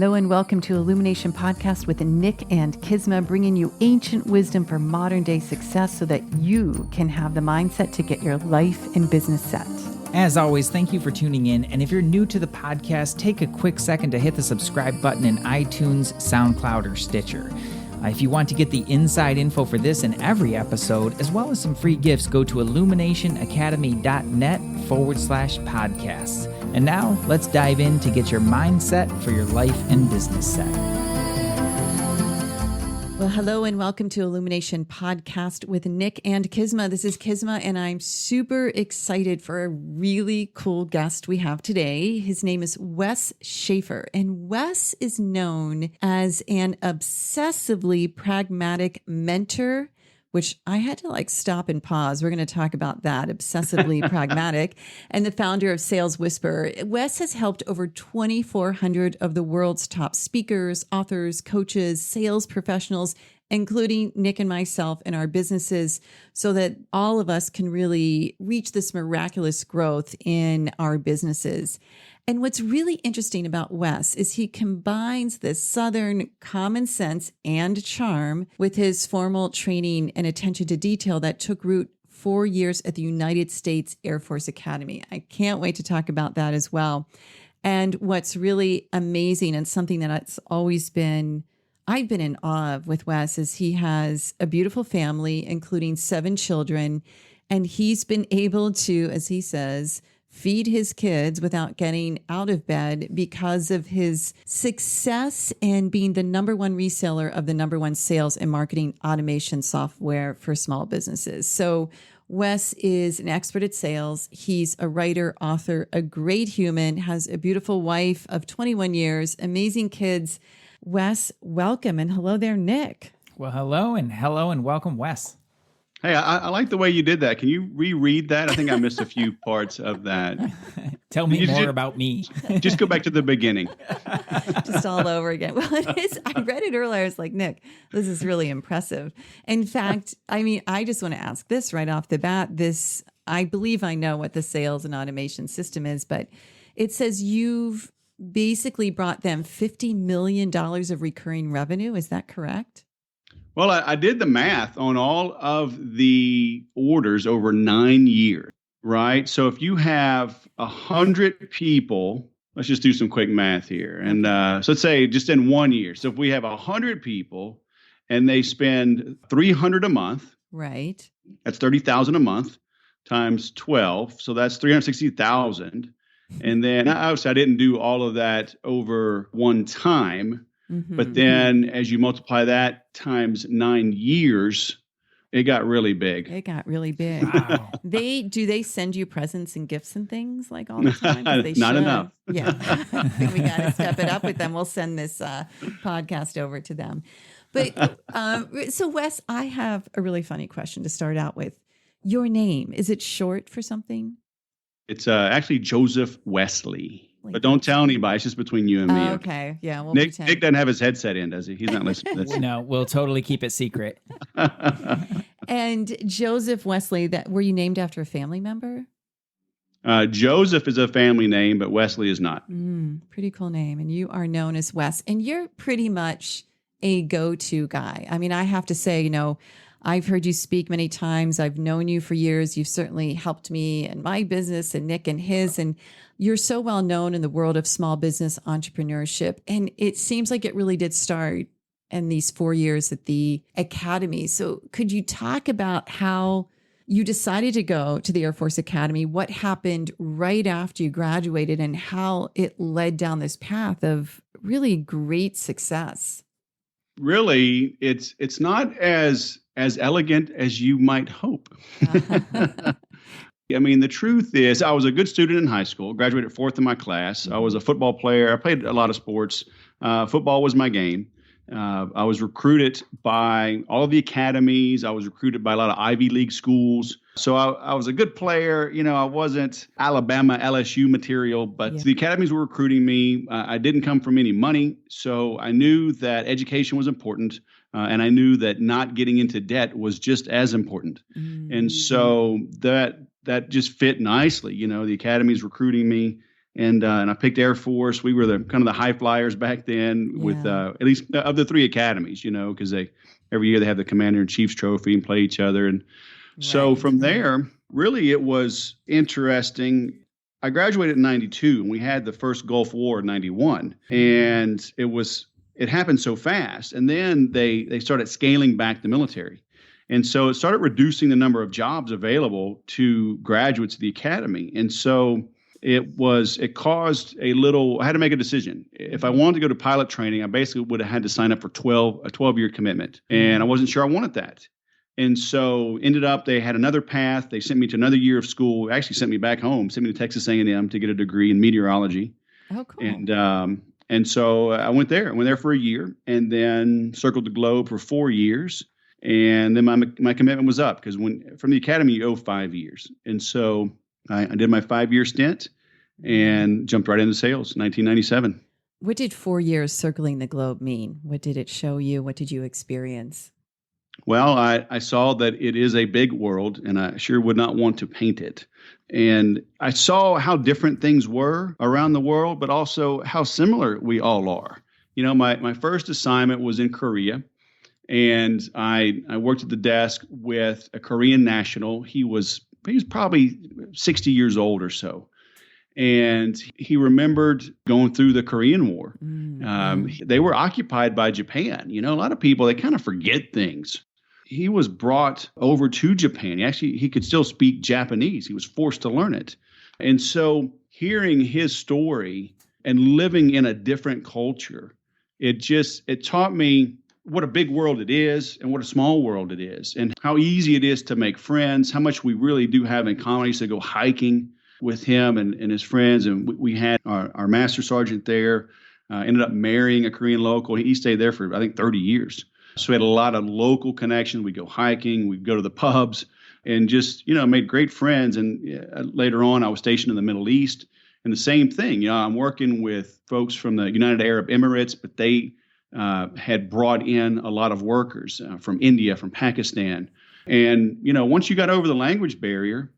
Hello and welcome to Illumination Podcast with Nick and Kisma, bringing you ancient wisdom for modern day success so that you can have the mindset to get your life and business set. As always, thank you for tuning in. And if you're new to the podcast, take a quick second to hit the subscribe button in iTunes, SoundCloud, or Stitcher. If you want to get the inside info for this and every episode, as well as some free gifts, go to illuminationacademy.net/podcasts. And now let's dive in to get your mindset for your life and business set. Well, hello and welcome to Illumination Podcast with Nick and Kisma. This is Kisma, and I'm super excited for a really cool guest we have today. His name is Wes Schaeffer, and Wes is known as an obsessively pragmatic mentor, which I had to stop and pause. We're going to talk about that, obsessively pragmatic, and the founder of Sales Whisperer. Wes has helped over 2,400 of the world's top speakers, authors, coaches, sales professionals, including Nick and myself in our businesses, so that all of us can really reach this miraculous growth in our businesses. And what's really interesting about Wes is he combines this Southern common sense and charm with his formal training and attention to detail that took root 4 years at the United States Air Force Academy. I can't wait to talk about that as well. And what's really amazing and something that I've been in awe of with Wes is he has a beautiful family, including 7 children, and he's been able to, as he says, feed his kids without getting out of bed because of his success and being the number one reseller of the number one sales and marketing automation software for small businesses. So Wes is an expert at sales. He's a writer, author, a great human, has a beautiful wife of 21 years, amazing kids. Wes, welcome. And hello there, Nick. Well, hello and welcome, Wes. Hey, I like the way you did that. Can you reread that? I think I missed a few parts of that. Tell me more about me. Just go back to the beginning. Just all over again. Well, it is. I read it earlier. I was like, Nick, this is really impressive. In fact, I just want to ask this right off the bat. I believe I know what the sales and automation system is, but it says you've basically brought them $50 million of recurring revenue. Is that correct? Well, I did the math on all of the orders over 9 years, right? So if you have 100 people, let's just do some quick math here. And so let's say just in 1 year. So if we have 100 people and they spend $300 a month, right? That's $30,000 a month times 12. So that's $360,000. And then obviously I didn't do all of that over one time. Mm-hmm. But then as you multiply that times 9 years, it got really big. It got really big. Wow. Do they send you presents and gifts and things all the time? They Not should. enough. Yeah. I think we got to step it up with them. We'll send this podcast over to them. But so Wes, I have a really funny question to start out with. Your name, is it short for something? It's actually Joseph Wesley. But don't tell anybody. It's just between you and me. Okay. Yeah. We'll Nick doesn't have his headset in, does he? He's not listening. No, we'll totally keep it secret. And Joseph Wesley, were you named after a family member? Joseph is a family name, but Wesley is not. Pretty cool name. And you are known as Wes. And you're pretty much a go-to guy. I have to say, I've heard you speak many times. I've known you for years. You've certainly helped me in my business and Nick and his. And you're so well known in the world of small business entrepreneurship. And it seems like it really did start in these 4 years at the academy. So could you talk about how you decided to go to the Air Force Academy, what happened right after you graduated, and how it led down this path of really great success? Really, it's not as elegant as you might hope. The truth is, I was a good student in high school, graduated 4th in my class. I was a football player. I played a lot of sports. Football was my game. I was recruited by all of the academies. I was recruited by a lot of Ivy League schools. So I was a good player. I wasn't Alabama, LSU material, but the academies were recruiting me. I didn't come from any money. So I knew that education was important. And I knew that not getting into debt was just as important. Mm-hmm. And so that just fit nicely. The academy's recruiting me. And I picked Air Force. We were the kind of the high flyers back then with at least of the three academies, because every year they have the Commander in Chief's trophy and play each other. And so from there, really it was interesting. I graduated in 92 and we had the first Gulf War in 91. And it happened so fast. And then they started scaling back the military. And so it started reducing the number of jobs available to graduates of the academy. And so it caused I had to make a decision. If I wanted to go to pilot training, I basically would have had to sign up for a 12-year commitment. And I wasn't sure I wanted that. And so ended up, they had another path. They sent me to another year of school, actually sent me back home, sent me to Texas A&M to get a degree in meteorology. Oh, cool. And so I went there. I went there for a year and then circled the globe for 4 years. And then my commitment was up because from the academy, you owe 5 years. And so I did my 5-year stint and jumped right into sales in 1997. What did 4 years circling the globe mean? What did it show you? What did you experience? Well, I saw that it is a big world, and I sure would not want to paint it. And I saw how different things were around the world, but also how similar we all are. My first assignment was in Korea, and I worked at the desk with a Korean national. He was probably 60 years old or so. And he remembered going through the Korean War. They were occupied by Japan. A lot of people, they kind of forget things. He was brought over to Japan. He could still speak Japanese. He was forced to learn it. And so hearing his story and living in a different culture, it taught me what a big world it is and what a small world it is and how easy it is to make friends, how much we really do have in common. I used to go hiking with him and his friends, and we had our master sergeant there, ended up marrying a Korean local. He stayed there for, I think, 30 years. So we had a lot of local connections. We'd go hiking, we'd go to the pubs, and just, made great friends. And later on, I was stationed in the Middle East, and the same thing. I'm working with folks from the United Arab Emirates, but they had brought in a lot of workers from India, from Pakistan. And, once you got over the language barrier,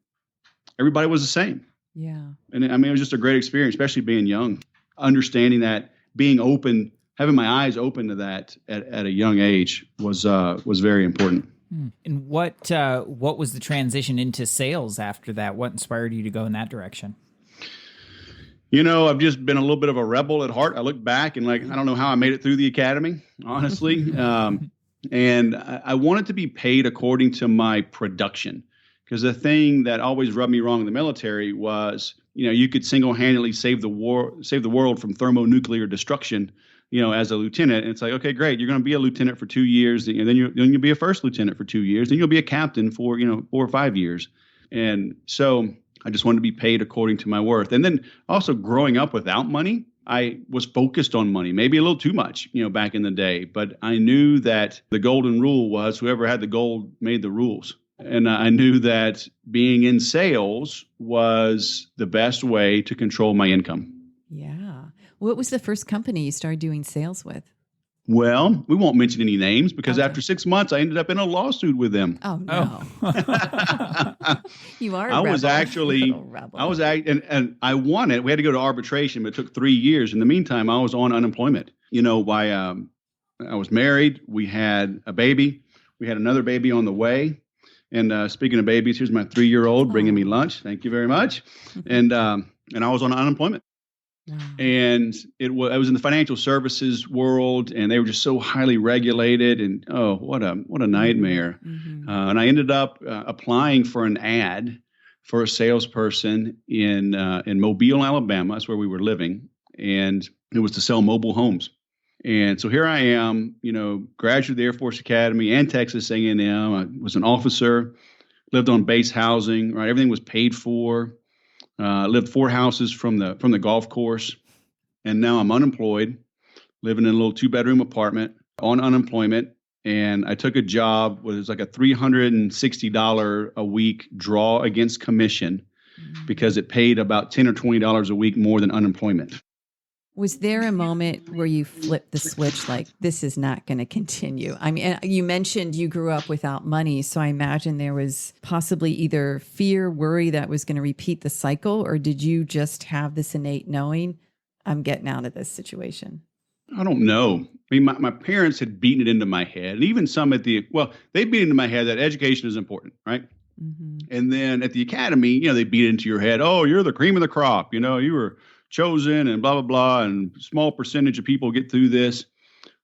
everybody was the same. Yeah. And it was just a great experience, especially being young, understanding that, being open, having my eyes open to that at a young age was very important. And what was the transition into sales after that? What inspired you to go in that direction? I've just been a little bit of a rebel at heart. I look back and I don't know how I made it through the academy, honestly. And I wanted to be paid according to my production. Because the thing that always rubbed me wrong in the military was, you could single-handedly save the world from thermonuclear destruction, as a lieutenant. And it's like, okay, great, you're going to be a lieutenant for 2 years, and then you'll be a first lieutenant for 2 years, then you'll be a captain for 4 or 5 years. And so I just wanted to be paid according to my worth. And then also growing up without money, I was focused on money, maybe a little too much, back in the day. But I knew that the golden rule was whoever had the gold made the rules. And I knew that being in sales was the best way to control my income. Yeah. What was the first company you started doing sales with? Well, we won't mention any names because after 6 months, I ended up in a lawsuit with them. Oh, no. You are a rebel. And I won it. We had to go to arbitration, but it took 3 years. In the meantime, I was on unemployment. I was married. We had a baby. We had another baby on the way. And speaking of babies, here's my 3-year-old bringing me lunch. Thank you very much. And I was on unemployment. And it was in the financial services world, and they were just so highly regulated. And what a nightmare! And I ended up applying for an ad for a salesperson in Mobile, Alabama. That's where we were living, and it was to sell mobile homes. And so here I am, graduate of the Air Force Academy and Texas A&M. I was an officer, lived on base housing, right? Everything was paid for. Lived 4 houses from the golf course. And now I'm unemployed, living in a little 2-bedroom apartment on unemployment. And I took a job where it was like a $360 a week draw against commission because it paid about $10 or $20 a week more than unemployment. Was there a moment where you flipped the switch, like, this is not going to continue? I mean, you mentioned you grew up without money, so I imagine there was possibly either fear, worry that was going to repeat the cycle, or did you just have this innate knowing, I'm getting out of this situation? I don't know. I mean, my parents had beaten it into my head, and even some they beat into my head that education is important, right? Mm-hmm. And then at the academy, they beat into your head, oh, you're the cream of the crop. You were chosen and blah, blah, blah. And small percentage of people get through this.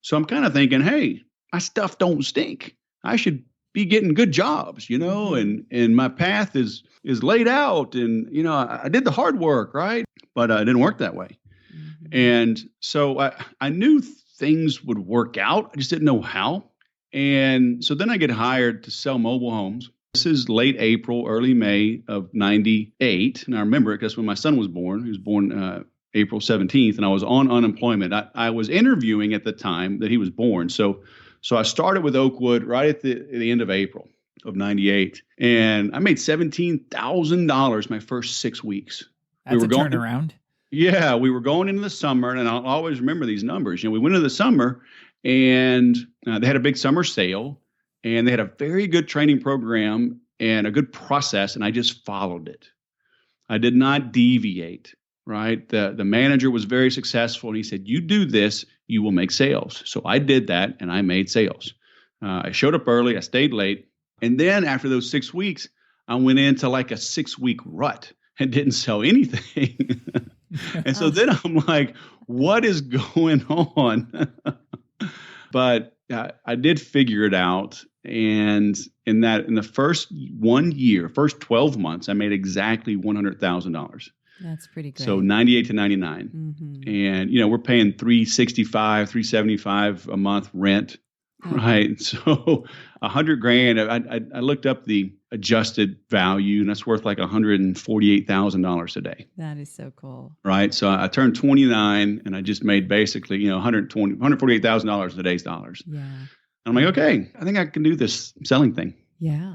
So I'm kind of thinking, hey, my stuff don't stink. I should be getting good jobs, Mm-hmm. and my path is laid out. And, I did the hard work, right? But it didn't work that way. Mm-hmm. And so I knew things would work out. I just didn't know how. And so then I get hired to sell mobile homes. This is late April, early May of 98. And I remember it because when my son was born, he was born April 17th, and I was on unemployment. I was interviewing at the time that he was born. So I started with Oakwood right at the end of April of 98. And I made $17,000 my first 6 weeks. That's a turnaround. Yeah, we were going into the summer, and I'll always remember these numbers. We went into the summer, and they had a big summer sale, and they had a very good training program and a good process, and I just followed it. I did not deviate, right? The manager was very successful, and he said, you do this, you will make sales. So I did that, and I made sales. I showed up early, I stayed late, and then after those 6 weeks, I went into like a 6-week rut and didn't sell anything. And so then I'm like, what is going on? But I did figure it out. And in the first 1 year, first 12 months, I made exactly $100,000. That's pretty great. So 98 to 99. Mm-hmm. And, we're paying $365, $375 a month rent. Right. So $100,000, I looked up the adjusted value, and that's worth like $148,000 a day. That is so cool. Right. So I turned 29, and I just made basically, $148,000 in today's dollars. Yeah. And I'm like, okay, I think I can do this selling thing. Yeah.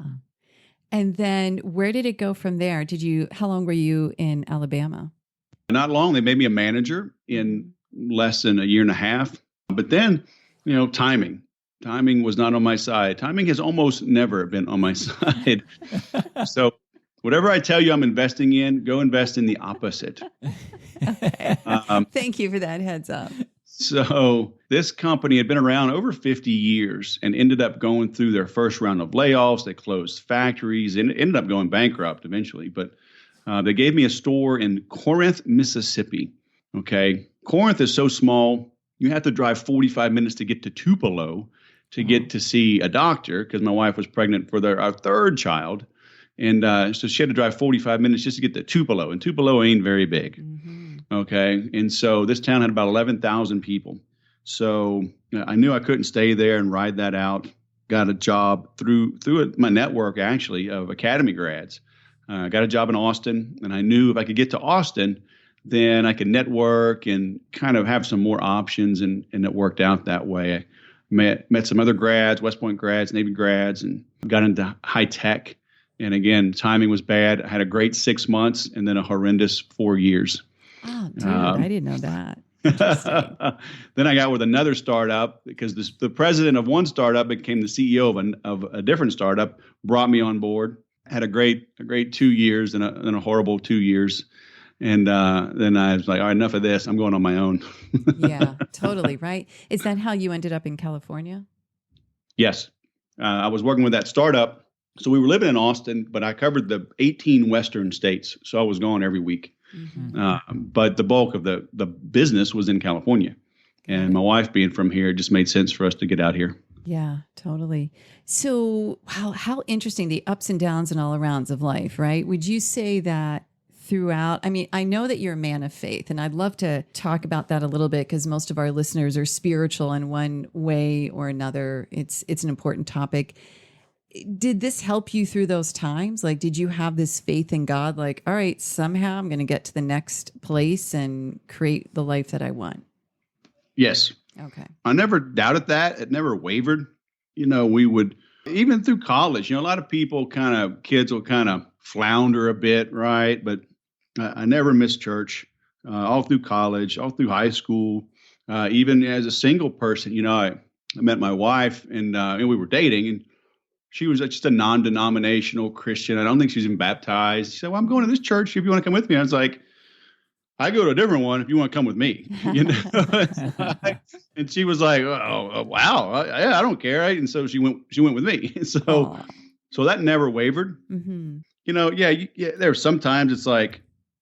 And then where did it go from there? How long were you in Alabama? Not long. They made me a manager in less than a year and a half. But then, timing. Timing was not on my side. Timing has almost never been on my side. So whatever I tell you I'm investing in, go invest in the opposite. Okay. Thank you for that heads up. So this company had been around over 50 years and ended up going through their first round of layoffs. They closed factories and ended up going bankrupt eventually. But they gave me a store in Corinth, Mississippi. Okay. Corinth is so small, you have to drive 45 minutes to get to Tupelo to get to see a doctor, because my wife was pregnant for our third child. And so she had to drive 45 minutes just to get to Tupelo. And Tupelo ain't very big. Mm-hmm. Okay. And so this town had about 11,000 people. So I knew I couldn't stay there and ride that out. Got a job through my network, actually, of academy grads. Got a job in Austin. And I knew if I could get to Austin, then I could network and kind of have some more options. And it worked out that way. I met some other grads, West Point grads, Navy grads, and got into high tech. And again, timing was bad. I had a great 6 months and then a horrendous 4 years. Oh, dude, I didn't know that. Then I got with another startup because the president of one startup became the CEO of a different startup, brought me on board. Had a great 2 years and a horrible 2 years. And then I was like, all right, enough of this. I'm going on my own. Yeah, totally. Right. Is that how you ended up in California? Yes. I was working with that startup. So we were living in Austin, but I covered the 18 Western states. So I was gone every week. Mm-hmm. But the bulk of the business was in California. And my wife being from here, it just made sense for us to get out here. Yeah, totally. So how interesting, the ups and downs and all arounds of life, right? Would you say that throughout, I mean, I know that you're a man of faith, and I'd love to talk about that a little bit because most of our listeners are spiritual in one way or another. It's an important topic. Did this help you through those times? Like, did you have this faith in God? Like, all right, somehow I'm going to get to the next place and create the life that I want. Yes. Okay. I never doubted that. It never wavered. We would, even through college, a lot of kids will kind of flounder a bit, right? But I never missed church. all through college, all through high school, even as a single person. I met my wife and we were dating, and she was just a non-denominational Christian. I don't think she's even baptized. She said, well, I'm going to this church if you want to come with me. I was like, I go to a different one if you want to come with me. And she was like, oh wow. I don't care. Right? And so she went with me. So that never wavered. Mm-hmm. There's sometimes it's like,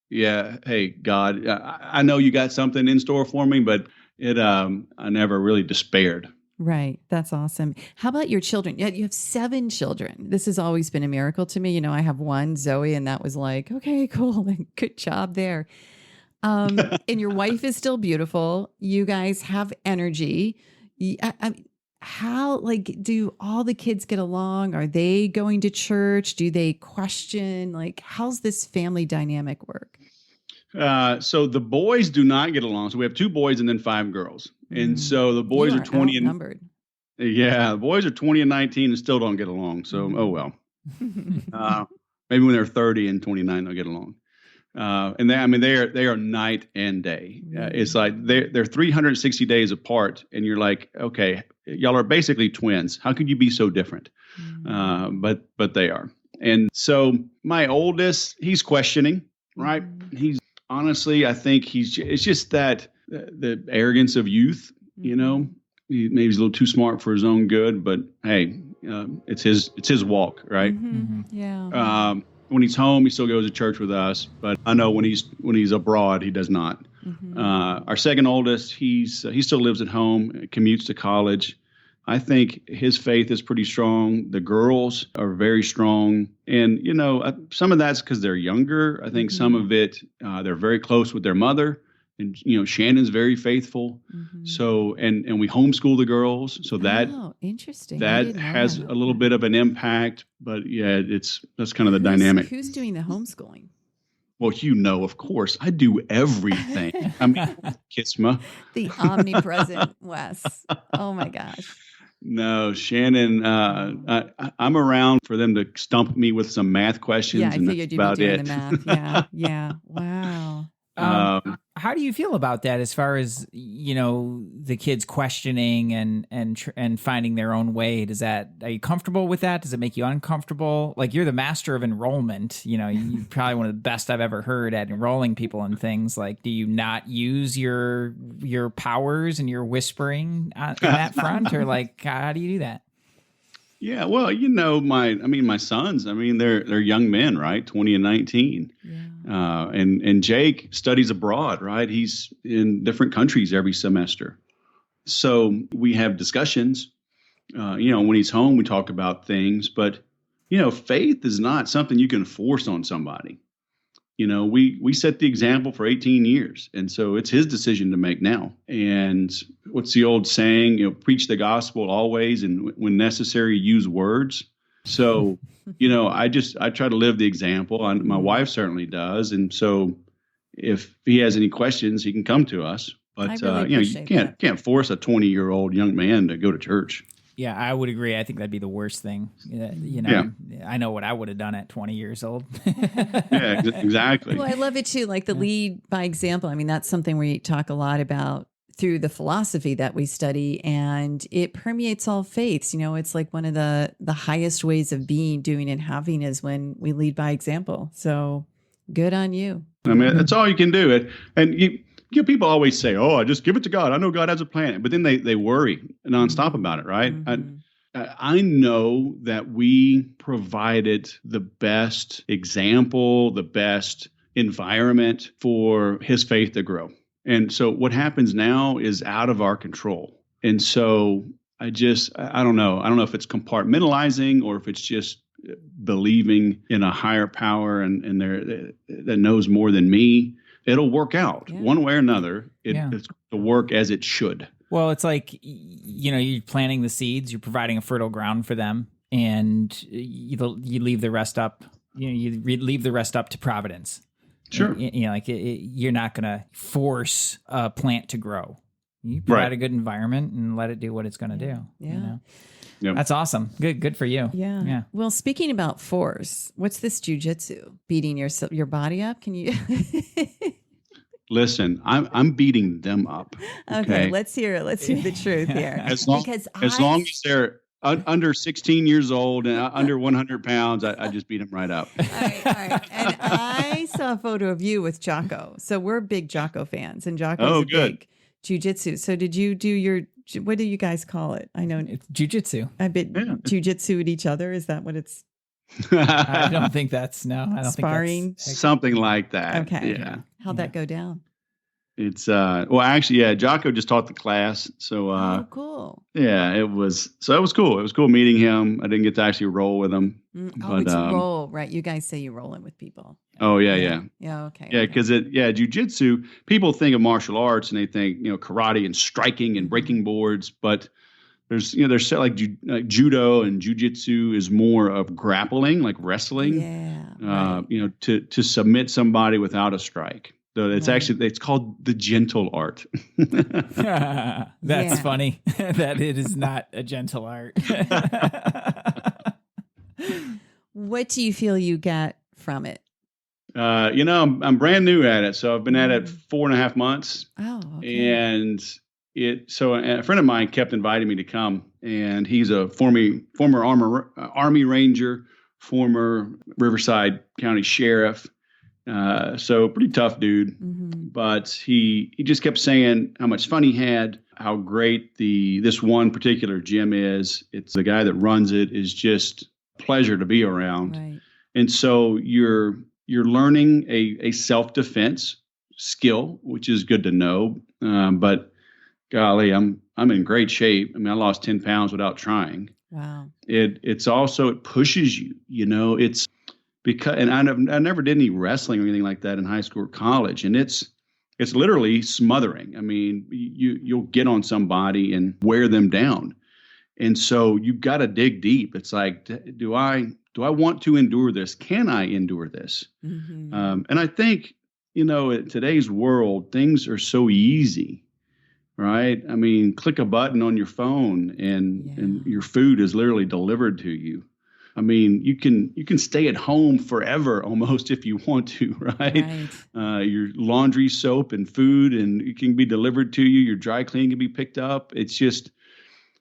yeah, hey, God, I know you got something in store for me, but I never really despaired. Right. That's awesome. How about your children? Yeah, you have 7 children. This has always been a miracle to me. I have one, Zoe, and that was like, okay, cool. Good job there. And your wife is still beautiful. You guys have energy. How, do all the kids get along? Are they going to church? Do they question? How's this family dynamic work? So the boys do not get along. So we have 2 boys and then 5 girls. And so the boys are 20 and outnumbered. Yeah, the boys are 20 and 19 and still don't get along. So, oh well. Maybe when they're 30 and 29, they'll get along. And they are night and day. It's like they're 360 days apart, and you're like, okay, y'all are basically twins. How could you be so different? But they are. And so my oldest, he's questioning, right? He's honestly, I think it's just that the arrogance of youth, maybe he's a little too smart for his own good, but hey, it's his walk, right? Yeah. When he's home, he still goes to church with us, but I know when he's abroad, he does not. Our second oldest, he still lives at home, commutes to college. I think his faith is pretty strong. The girls are very strong. And, some of that's because they're younger. I think some of it, they're very close with their mother. And, Shannon's very faithful. So, and we homeschool the girls. So that, interesting. That has a little bit of an impact. But yeah, that's kind of the dynamic. Who's doing the homeschooling? Well, of course, I do everything. I mean, Kisma. The omnipresent Wes. Oh my gosh. No, Shannon, I'm around for them to stump me with some math questions. Yeah, I figured you'd be doing the math. Yeah. Wow. How do you feel about that as far as, the kids questioning and finding their own way? Are you comfortable with that? Does it make you uncomfortable? Like, you're the master of enrollment. You're probably one of the best I've ever heard at enrolling people in things. Like, do you not use your powers and your whispering in that front? Or how do you do that? Yeah, well, my sons, they're young men, right? 20 and 19. Yeah. And Jake studies abroad, right? He's in different countries every semester. So we have discussions. When he's home, we talk about things, but, faith is not something you can force on somebody. We set the example for 18 years. And so it's his decision to make now. And what's the old saying, preach the gospel always, and when necessary, use words. So, I try to live the example, and my wife certainly does. And so if he has any questions, he can come to us. But, you can't force a 20-year-old young man to go to church. Yeah, I would agree. I think that'd be the worst thing. Yeah. I know what I would have done at 20 years old. Yeah, exactly. Well, I love it too. Like the lead by example. That's something we talk a lot about through the philosophy that we study, and it permeates all faiths. It's like one of the highest ways of being, doing, and having is when we lead by example. So good on you. That's all you can do. And people always say, "Oh, I just give it to God. I know God has a plan," but then they worry nonstop about it, right? I know that we provided the best example, the best environment for his faith to grow. And so what happens now is out of our control. And so I don't know. I don't know if it's compartmentalizing or if it's just believing in a higher power and that knows more than me. It'll work out one way or another. It's to work as it should. Well, it's like, you're planting the seeds, you're providing a fertile ground for them, and you leave the rest up. You leave the rest up to Providence. Sure. You're not going to force a plant to grow. You provide a good environment and let it do what it's going to do. Yeah. Yep. That's awesome. Good for you. Yeah. Well, speaking about force, what's this jujitsu? Beating your body up? Can you? listen, I'm beating them up. Okay, let's hear it. Let's hear the truth here. As long as they're under 16 years old and under 100 pounds, I just beat them right up. All right. And I saw a photo of you with Jocko. So we're big Jocko fans, and Jocko's big jiu-jitsu. So did you do what do you guys call it? I know it's jiu-jitsu. I bet jiu-jitsu at each other. Is that what it's? I don't think that's, no. I don't sparring? Think that's something like that. Okay. Yeah. How'd that go down? It's actually, Jocko just taught the class. So cool. Yeah, it was cool. It was cool meeting him. I didn't get to actually roll with him. It's roll, right? You guys say you roll in with people. Oh yeah. Yeah, okay. Yeah, because jiu-jitsu, people think of martial arts and they think, karate and striking and breaking boards, but there's like judo and jiu-jitsu is more of grappling, like wrestling. Yeah. Right. To submit somebody without a strike. So it's called the gentle art. That's funny that it is not a gentle art. What do you feel you get from it? I'm brand new at it. So I've been at it 4.5 months. Oh, okay. And a friend of mine kept inviting me to come, and he's a former Army Ranger, former Riverside County Sheriff. So pretty tough dude, but he just kept saying how much fun he had, how great this one particular gym is. It's the guy that runs it is just a pleasure to be around. Right. And so you're learning a self-defense skill, which is good to know. But golly, I'm in great shape. I mean, I lost 10 pounds without trying. Wow. It pushes you, it's because, and I never did any wrestling or anything like that in high school or college. And it's literally smothering. I mean, you'll get on somebody and wear them down. And so you got to dig deep. It's like, do I want to endure this? Can I endure this? And I think, in today's world, things are so easy, right? I mean, click a button on your phone and your food is literally delivered to you. I mean, you can stay at home forever almost if you want to, right? Your laundry, soap, and food, and it can be delivered to you. Your dry cleaning can be picked up. It's just,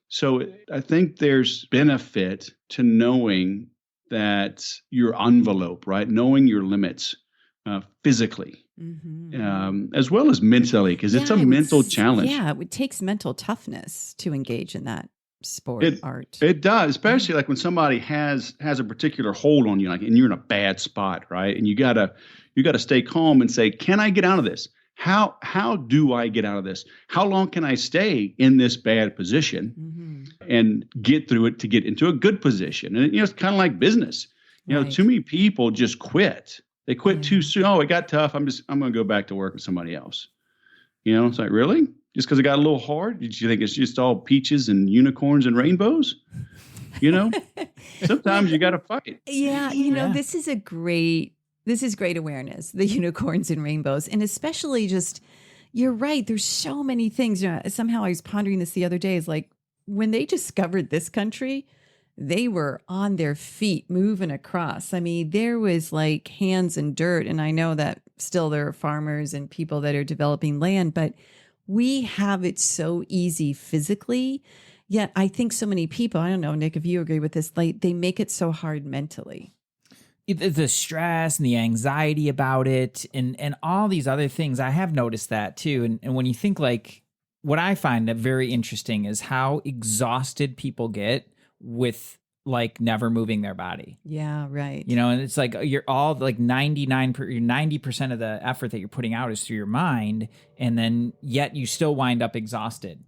so I think there's benefit to knowing that your envelope, right? Knowing your limits physically, as well as mentally, because it's a mental challenge. Yeah, it takes mental toughness to engage in that sport, art. It does, especially like when somebody has a particular hold on you, like, and you're in a bad spot, right? And you gotta stay calm and say, can I get out of this? How do I get out of this? How long can I stay in this bad position and get through it to get into a good position? And it's kind of like business. Too many people just quit. They quit too soon. Oh, it got tough. I'm going to go back to work with somebody else. It's like, really? Just because it got a little hard? Did you think it's just all peaches and unicorns and rainbows? Sometimes you got to fight. Yeah. This is great awareness, the unicorns and rainbows. And especially just, you're right. There's so many things. Somehow I was pondering this the other day, is like, when they discovered this country, they were on their feet moving across. I mean, there was like hands in dirt. And I know that still there are farmers and people that are developing land, but we have it so easy physically. Yet I think so many people, I don't know, Nick, if you agree with this, like they make it so hard mentally. The stress and the anxiety about it and all these other things, I have noticed that too. And when you think, like, what I find that very interesting is how exhausted people get with like never moving their body. Yeah, right. And it's like you're all like 90% of the effort that you're putting out is through your mind, and then yet you still wind up exhausted.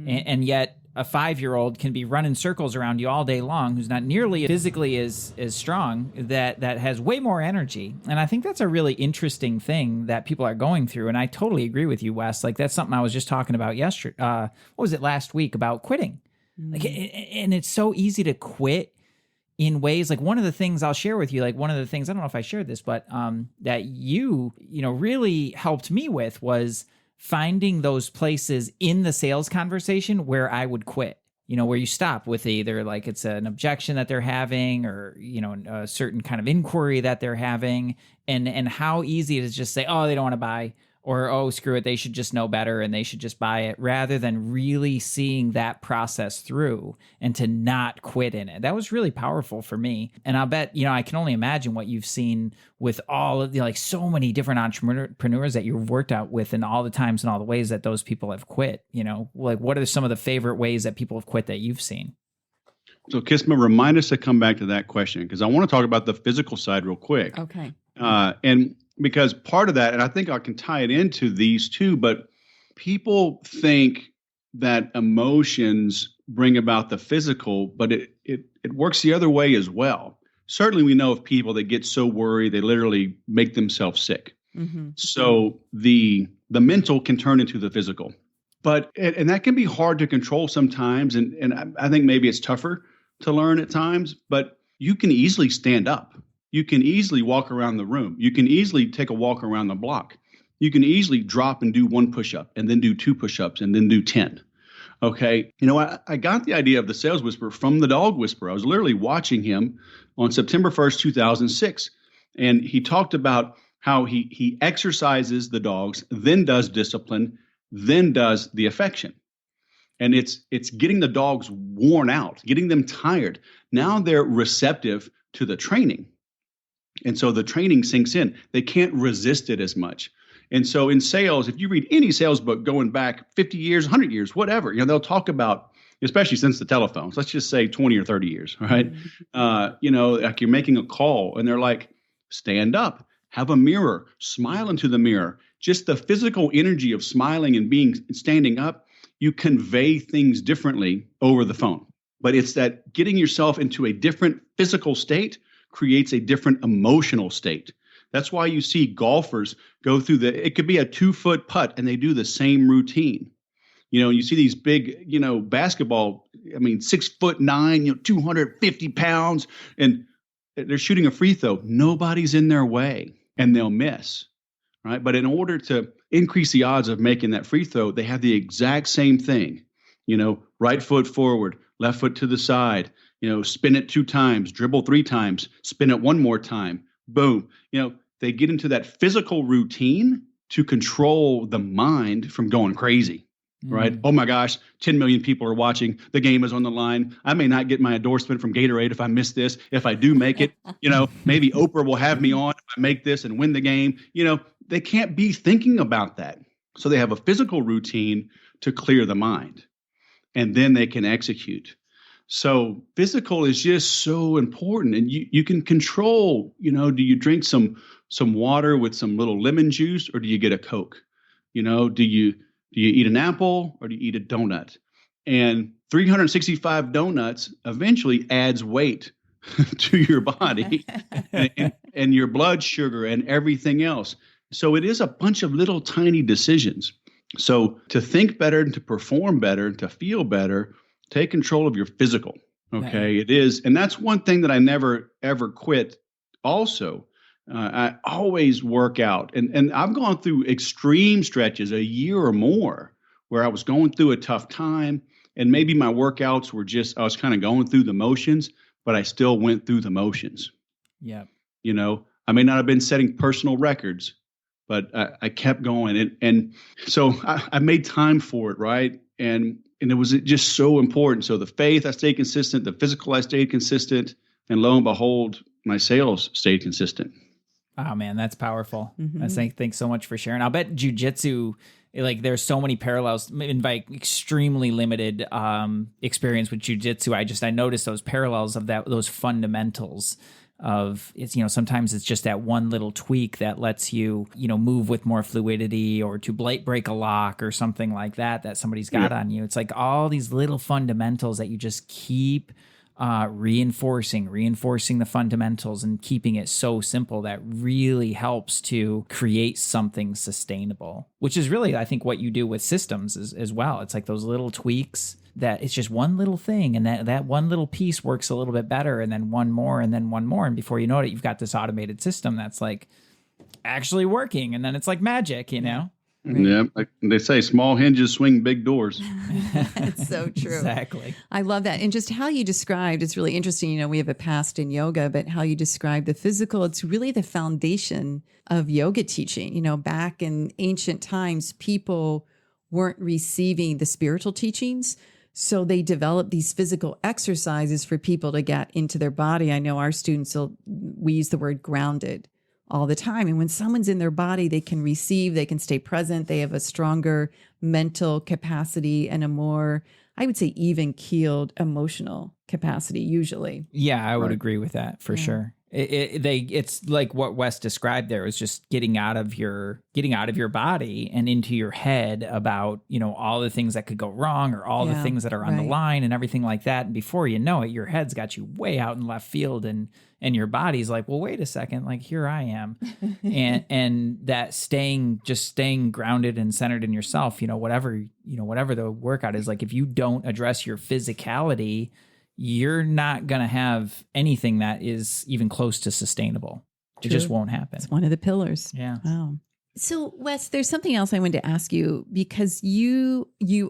And yet a 5-year-old can be running circles around you all day long, who's not nearly physically as strong, that has way more energy. And I think that's a really interesting thing that people are going through. And I totally agree with you, Wes. Like, that's something I was just talking about last week about quitting. Like, and it's so easy to quit in ways, like one of the things I'll share with you, like one of the things, I don't know if I shared this, but that you really helped me with was finding those places in the sales conversation where I would quit, where you stop with either like it's an objection that they're having or, a certain kind of inquiry that they're having, and how easy it is just say, oh, they don't want to buy, or, oh, screw it, they should just know better and they should just buy it, rather than really seeing that process through and to not quit in it. That was really powerful for me. And I'll bet, I can only imagine what you've seen with all of the, like, so many different entrepreneurs that you've worked out with, and all the times and all the ways that those people have quit. Like, what are some of the favorite ways that people have quit that you've seen? So Kisma, remind us to come back to that question, because I want to talk about the physical side real quick. Okay. And because part of that, and I think I can tie it into these two, but people think that emotions bring about the physical, but it works the other way as well. Certainly we know of people that get so worried, they literally make themselves sick. Mm-hmm. So the mental can turn into the physical. But, and that can be hard to control sometimes. And I think maybe it's tougher to learn at times, but you can easily stand up. You can easily walk around the room. You can easily take a walk around the block. You can easily drop and do 1 push-up and then do 2 push-ups and then do 10. Okay. I got the idea of the sales whisperer from the dog whisperer. I was literally watching him on September 1st, 2006. And he talked about how he exercises the dogs, then does discipline, then does the affection. And it's getting the dogs worn out, getting them tired. Now they're receptive to the training. And so the training sinks in. They can't resist it as much. And so in sales, if you read any sales book going back 50 years, 100 years, whatever, they'll talk about, especially since the telephones, let's just say 20 or 30 years, right? Mm-hmm. Like you're making a call and they're like, stand up, have a mirror, smile into the mirror. Just the physical energy of smiling and standing up, you convey things differently over the phone. But it's that getting yourself into a different physical state creates a different emotional state. That's why you see golfers go through it could be a 2-foot putt and they do the same routine. You see these big, basketball, 6'9", 250 pounds, and they're shooting a free throw. Nobody's in their way and they'll miss, right? But in order to increase the odds of making that free throw, they have the exact same thing, right foot forward, left foot to the side, spin it 2 times, dribble 3 times, spin it 1 more time, boom. They get into that physical routine to control the mind from going crazy, right? Oh my gosh, 10 million people are watching. The game is on the line. I may not get my endorsement from Gatorade if I miss this. If I do make it, maybe Oprah will have me on if I make this and win the game. They can't be thinking about that. So they have a physical routine to clear the mind, and then they can execute. So physical is just so important, and you can control, do you drink some water with some little lemon juice, or do you get a Coke? Do you eat an apple or do you eat a donut? And 365 donuts eventually adds weight to your body and your blood sugar and everything else. So it is a bunch of little tiny decisions. So to think better and to perform better and to feel better, take control of your physical. Okay. It is. And that's one thing that I never, ever quit. Also, I always work out. And I've gone through extreme stretches, a year or more, where I was going through a tough time. And maybe my workouts were I was kind of going through the motions, but I still went through the motions. Yeah. I may not have been setting personal records, but I kept going. And so I made time for it. Right. And it was just so important. So the faith, I stayed consistent. The physical, I stayed consistent. And lo and behold, my sales stayed consistent. Oh, man, that's powerful. Mm-hmm. Thanks so much for sharing. I'll bet jiu-jitsu, like there's so many parallels. In my extremely limited experience with jiu-jitsu, I noticed those parallels of those fundamentals of it's, sometimes it's just that one little tweak that lets you, move with more fluidity, or to break a lock or something like that somebody's got on you. It's like all these little fundamentals that you just keep reinforcing the fundamentals and keeping it so simple that really helps to create something sustainable, which is really, I think, what you do with systems as well. It's like those little tweaks that it's just one little thing, and that one little piece works a little bit better, and then one more, and then one more. And before you know it, you've got this automated system that's like actually working. And then it's like magic, Right. Yeah, like they say, small hinges swing big doors. It's so true. Exactly. I love that. And just how you described, it's really interesting. You know, we have a past in yoga, but how you describe the physical, it's really the foundation of yoga teaching. You know, back in ancient times, people weren't receiving the spiritual teachings. So they developed these physical exercises for people to get into their body. I know our students, we use the word grounded all the time. And when someone's in their body, they can receive, they can stay present, they have a stronger mental capacity and a more, I would say, even keeled emotional capacity usually. Yeah, I would Right. agree with that for sure. It's like what Wes described there was just getting out of your body and into your head about, you know, all the things that could go wrong or all the things that are on the line and everything like that. And before you know it, your head's got you way out in left field and your body's like, well, wait a second, like here I am. and that staying grounded and centered in yourself, whatever the workout is, like if you don't address your physicality, you're not going to have anything that is even close to sustainable. It just won't happen. It's one of the pillars. Yeah. Wow. So Wes, there's something else I wanted to ask you because you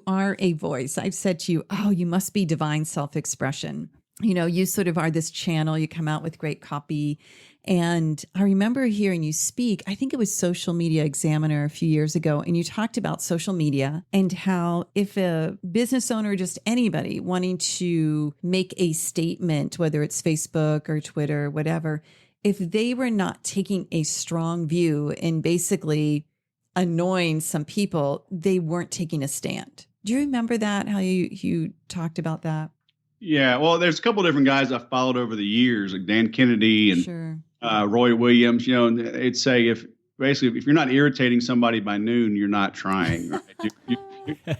are a voice. I've said to you, oh, you must be divine self-expression. You know, you sort of are this channel, you come out with great copy. And I remember hearing you speak, I think it was Social Media Examiner a few years ago, and you talked about social media and how if a business owner, just anybody wanting to make a statement, whether it's Facebook or Twitter, whatever, if they were not taking a strong view and basically annoying some people, they weren't taking a stand. Do you remember that, how you talked about that? Yeah, well, there's a couple of different guys I've followed over the years, like Dan Kennedy and Sure. Roy Williams. You know, and it'd say if you're not irritating somebody by noon, you're not trying. Right?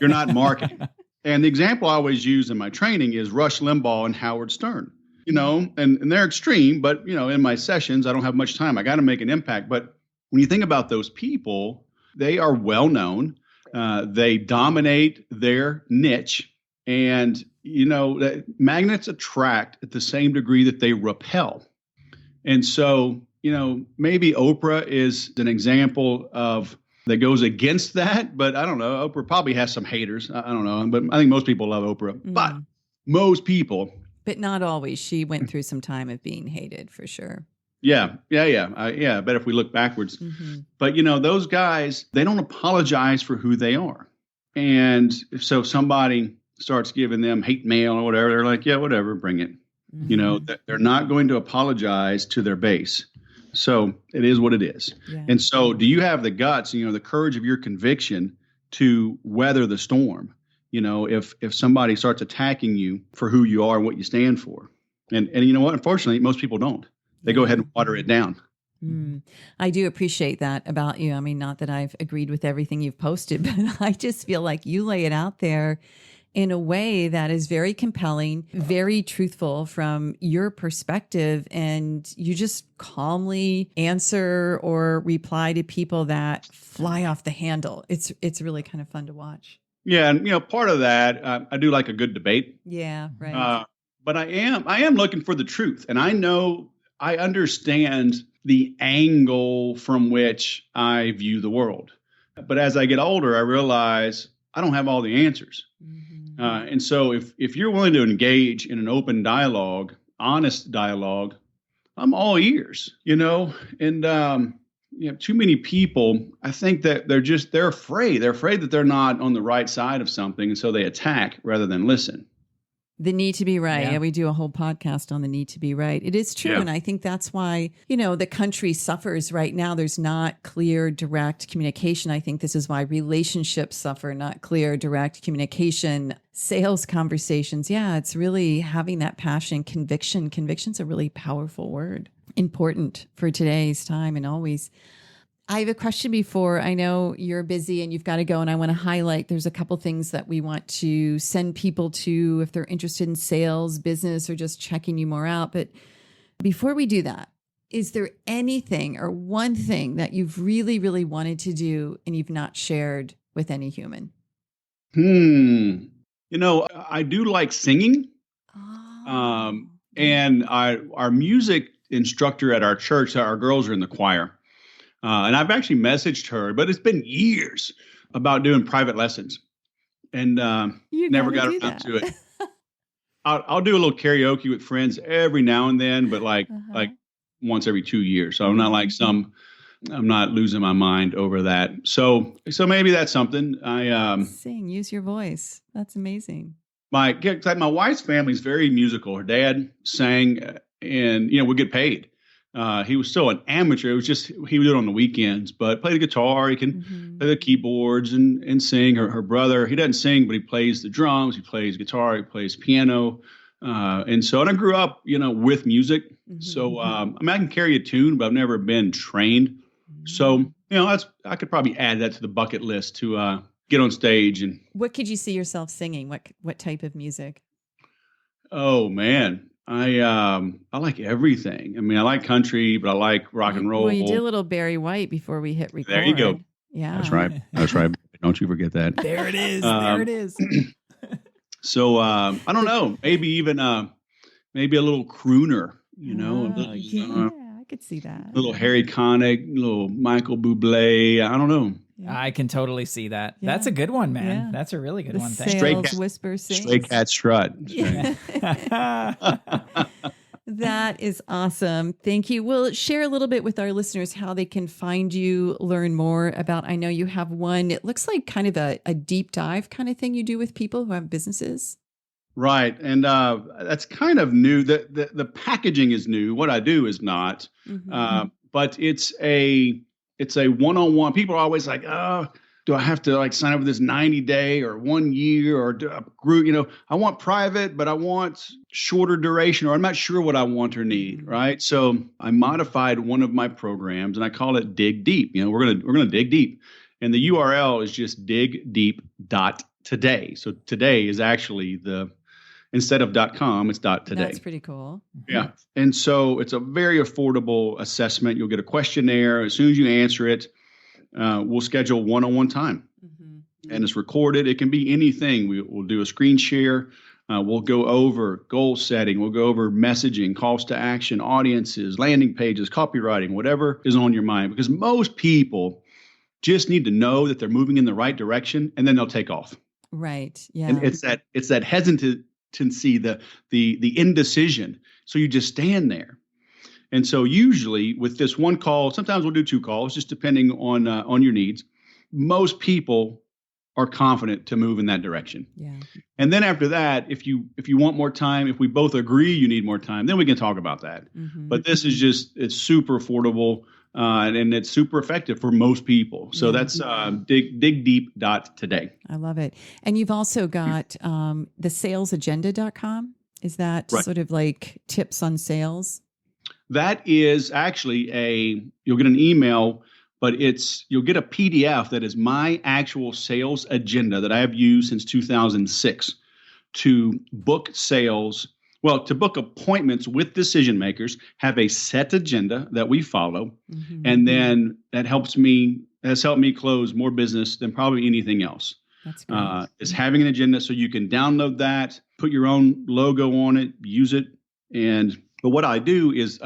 You're not marketing. And the example I always use in my training is Rush Limbaugh and Howard Stern. You know, and they're extreme, but you know, in my sessions, I don't have much time. I got to make an impact. But when you think about those people, they are well known. They dominate their niche. And, you know, magnets attract at the same degree that they repel. And so, you know, maybe Oprah is an example of that goes against that. But I don't know. Oprah probably has some haters. I don't know. But I think most people love Oprah. Mm. But most people. But not always. She went through some time of being hated for sure. Yeah. I bet if we look backwards. Mm-hmm. But, you know, those guys, they don't apologize for who they are. And so somebody starts giving them hate mail or whatever, they're like, yeah, whatever, bring it. Mm-hmm. You know, they're not going to apologize to their base. So it is what it is. Yeah. And so do you have the guts, you know, the courage of your conviction to weather the storm? You know, if somebody starts attacking you for who you are and what you stand for. And you know what? Unfortunately, most people don't. They go ahead and water it down. I do appreciate that about you. I mean, not that I've agreed with everything you've posted, but I just feel like you lay it out there in a way that is very compelling, very truthful from your perspective. And you just calmly answer or reply to people that fly off the handle. It's really kind of fun to watch. Yeah. And, you know, part of that, I do like a good debate. Yeah, right. But I am looking for the truth. And I understand the angle from which I view the world. But as I get older, I realize I don't have all the answers. Mm-hmm. And so if you're willing to engage in an open dialogue, honest dialogue, I'm all ears, you know, and you know, too many people, I think that they're afraid. They're afraid that they're not on the right side of something. And so they attack rather than listen. The need to be right. Yeah, we do a whole podcast on the need to be right. It is true. Yeah. And I think that's why, you know, the country suffers right now. There's not clear, direct communication. I think this is why relationships suffer, not clear, direct communication, sales conversations. Yeah, it's really having that passion, conviction. Conviction's a really powerful word, important for today's time and always. I have a question before. I know you're busy and you've got to go, and I want to highlight there's a couple things that we want to send people to if they're interested in sales, business, or just checking you more out. But before we do that, is there anything or one thing that you've really, really wanted to do and you've not shared with any human? You know, I do like singing. And our music instructor at our church, our girls are in the choir. And I've actually messaged her, but it's been years about doing private lessons, and never got around to it. I'll do a little karaoke with friends every now and then, but like once every 2 years. So I'm not like I'm not losing my mind over that. So maybe that's something. Sing, use your voice. That's amazing. My wife's family is very musical. Her dad sang, and would get paid. He was still an amateur. It was just he would do it on the weekends, but play the guitar. He can play the keyboards and sing. Her brother, he doesn't sing, but he plays the drums. He plays guitar. He plays piano. And I grew up, with music. So I can carry a tune, but I've never been trained. So I could probably add that to the bucket list to get on stage. And what could you see yourself singing? What type of music? Oh man, I like everything. I mean, I like country, but I like rock and roll. Well, you did a little Barry White before we hit record. There you go. Yeah, that's right. Don't you forget that. There it is. There it is. So I don't know. Maybe even maybe a little crooner. I could see that. A little Harry Connick, a little Michael Bublé. I don't know. Yeah. I can totally see that. Yeah. That's a good one, man. Yeah. That's a really good one. Sales whisper sings. Stray cat strut. Yeah. That is awesome. Thank you. Well, share a little bit with our listeners how they can find you, learn more about. I know you have one. It looks like kind of a deep dive kind of thing you do with people who have businesses. Right. And that's kind of new. The packaging is new. What I do is not. But it's a one-on-one. People are always like, do I have to sign up for this 90-day or 1 year or do a group? I want private, but I want shorter duration, or I'm not sure what I want or need. Right. So I modified one of my programs and I call it Dig Deep. We're gonna dig deep. And the URL is just digdeep.today. So today is actually instead of .com, it's .today. That's pretty cool. Yeah. And so it's a very affordable assessment. You'll get a questionnaire. As soon as you answer it, we'll schedule one-on-one time. And it's recorded. It can be anything. We'll do a screen share. We'll go over goal setting. We'll go over messaging, calls to action, audiences, landing pages, copywriting, whatever is on your mind. Because most people just need to know that they're moving in the right direction, and then they'll take off. Right. Yeah. And it's that hesitancy, the indecision. So you just stand there. And so usually with this one call, sometimes we'll do 2 calls, just depending on your needs. Most people are confident to move in that direction. Yeah. And then after that, if you want more time, if we both agree you need more time, then we can talk about that. But this is it's super affordable and it's super effective for most people. So that's digdeep.today. I love it. And you've also got the salesagenda.com. Is that right? Sort of like tips on sales? That is actually you'll get an email, but you'll get a PDF that is my actual sales agenda that I have used since 2006 to book sales. Well, to book appointments with decision makers, have a set agenda that we follow. And then that has helped me close more business than probably anything else. That's great. Is having an agenda so you can download that, put your own logo on it, use it. But what I do is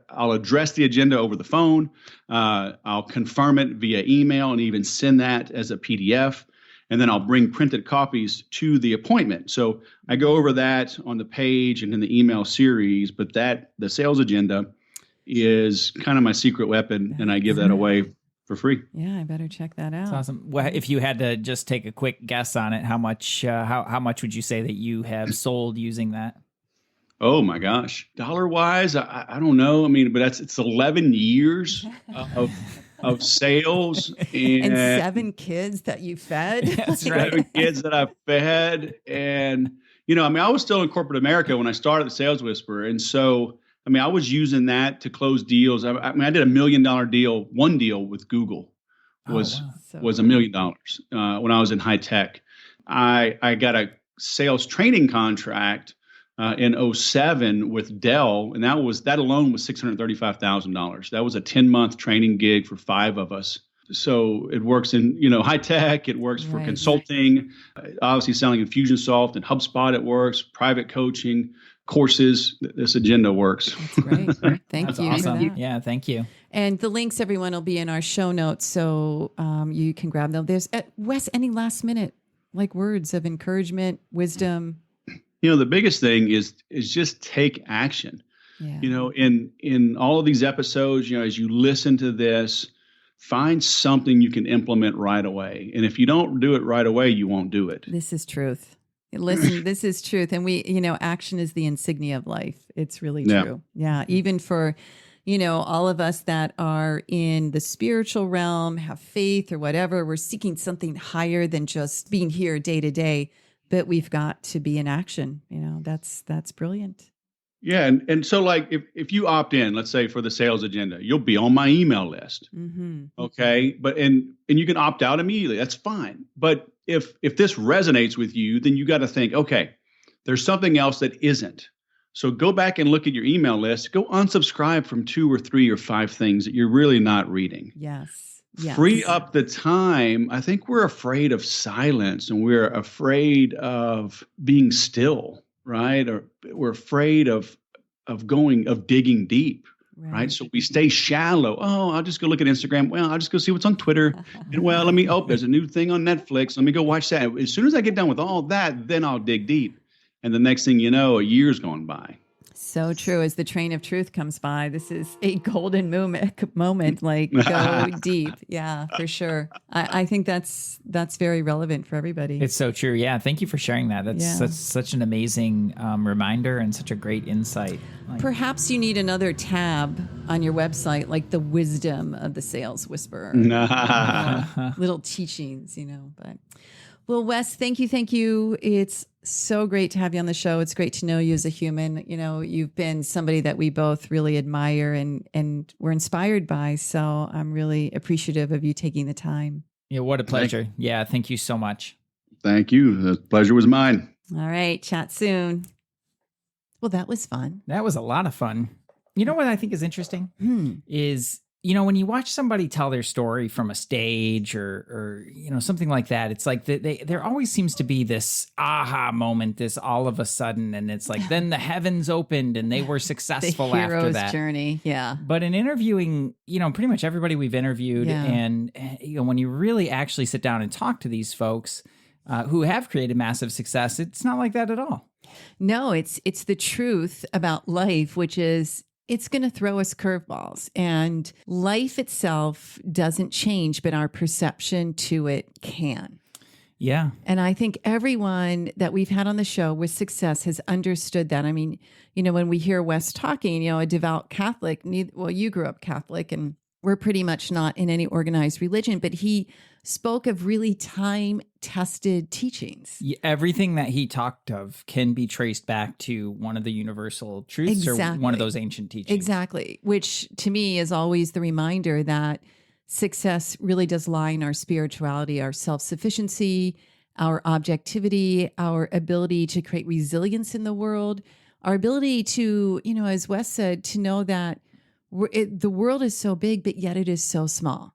I'll address the agenda over the phone. I'll confirm it via email and even send that as a PDF. And then I'll bring printed copies to the appointment. So I go over that on the page and in the email series, but the sales agenda is kind of my secret weapon, and I give that away for free. Yeah, I better check that out. That's awesome. Well, if you had to just take a quick guess on it, how much would you say that you have sold using that? Oh my gosh, dollar-wise, I don't know. I mean, but it's 11 years of sales and 7 kids that you fed. That's right. 7 kids that I fed, and I was still in corporate America when I started the Sales Whisperer, and so I was using that to close deals. I did $1 million deal. One deal with Google was $1 million when I was in high tech. I got a sales training contract in 2007 with Dell, and that alone was $635,000. That was a 10-month training gig for 5 of us. So it works in high tech. It works for consulting. Obviously, selling Infusionsoft and HubSpot. It works private coaching. courses, this agenda works. That's great. Thank That's you. awesome. For that. Yeah, thank you. And the links, everyone, will be in our show notes, so you can grab them. There's Wes, any last minute words of encouragement, wisdom? The biggest thing is just take action. Yeah. In all of these episodes, as you listen to this, find something you can implement right away. And if you don't do it right away, you won't do it. This is truth. Listen, this is truth. And action is the insignia of life. It's really true. Yeah. Even for, all of us that are in the spiritual realm, have faith or whatever, we're seeking something higher than just being here day to day, but we've got to be in action. That's brilliant. Yeah. And so if you opt in, let's say for the sales agenda, you'll be on my email list. Mm-hmm. Okay. But, and you can opt out immediately. That's fine. But if this resonates with you, then you got to think, okay, there's something else that isn't. So go back and look at your email list, go unsubscribe from 2 or 3 or 5 things that you're really not reading. Yes. Free up the time. I think we're afraid of silence and we're afraid of being still, right? Or we're afraid of digging deep, right? So we stay shallow. Oh, I'll just go look at Instagram. Well, I'll just go see what's on Twitter. And there's a new thing on Netflix. Let me go watch that. As soon as I get done with all that, then I'll dig deep. And the next thing you know, a year's gone by. So true. As the train of truth comes by, this is a golden moment. Go deep. Yeah, for sure. I think that's very relevant for everybody. It's so true. Yeah. Thank you for sharing that. That's such an amazing reminder and such a great insight. Perhaps you need another tab on your website, like the wisdom of the sales whisperer. Little teachings, but. Well, Wes, thank you. It's so great to have you on the show. It's great to know you as a human. You've been somebody that we both really admire and we're inspired by. So I'm really appreciative of you taking the time. Yeah, what a pleasure. Yeah, thank you so much. Thank you. The pleasure was mine. All right, chat soon. Well, that was fun. That was a lot of fun. You know what I think is interesting is, when you watch somebody tell their story from a stage or something like that, it's like there always seems to be this aha moment, this all of a sudden, and it's like then the heavens opened and they were successful the after hero's that journey. Yeah. But in interviewing, pretty much everybody we've interviewed, and when you really actually sit down and talk to these folks who have created massive success, it's not like that at all. No, it's the truth about life, which is it's going to throw us curveballs, and life itself doesn't change, but our perception to it can. Yeah. And I think everyone that we've had on the show with success has understood that. I mean, when we hear Wes talking, a devout Catholic, you grew up Catholic and we're pretty much not in any organized religion, but he spoke of really time-tested teachings. Everything that he talked of can be traced back to one of the universal truths or one of those ancient teachings. Exactly, which to me is always the reminder that success really does lie in our spirituality, our self-sufficiency, our objectivity, our ability to create resilience in the world, our ability to, as Wes said, to know that the world is so big, but yet it is so small.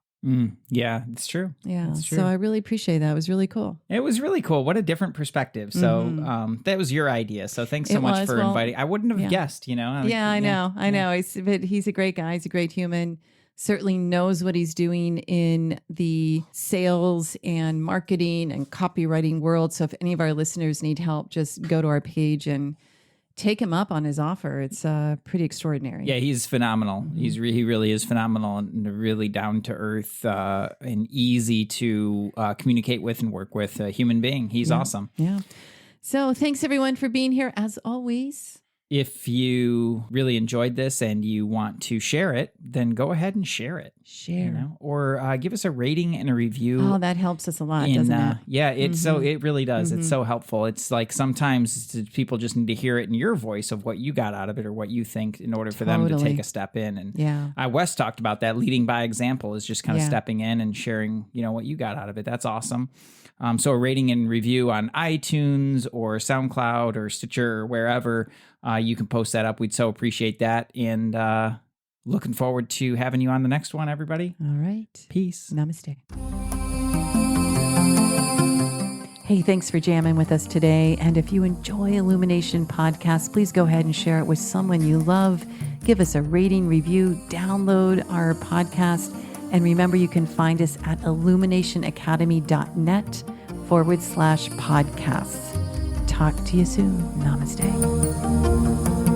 Yeah, it's true. Yeah. It's true. So I really appreciate that. It was really cool. It was really cool. What a different perspective. So that was your idea. So thanks so much for inviting. I wouldn't have guessed, I know. But he's a great guy. He's a great human. Certainly knows what he's doing in the sales and marketing and copywriting world. So if any of our listeners need help, just go to our page and take him up on his offer. It's pretty extraordinary. Yeah, he's phenomenal. He really is phenomenal and really down to earth and easy to communicate with and work with a human being. He's awesome. Yeah. So thanks everyone for being here as always. If you really enjoyed this and you want to share it, then go ahead and share it. Or give us a rating and a review. Oh, that helps us a lot, doesn't it? Yeah, it really does. It's so helpful. It's like sometimes people just need to hear it in your voice of what you got out of it or what you think in order for them to take a step in. And Wes talked about that. Leading by example is just kind of stepping in and sharing, what you got out of it. That's awesome. So a rating and review on iTunes or SoundCloud or Stitcher or wherever, you can post that up. We'd so appreciate that. And looking forward to having you on the next one, everybody. All right. Peace. Namaste. Hey, thanks for jamming with us today. And if you enjoy Illumination Podcast, please go ahead and share it with someone you love. Give us a rating, review, download our podcast. And remember, you can find us at illuminationacademy.net/podcasts. Talk to you soon. Namaste.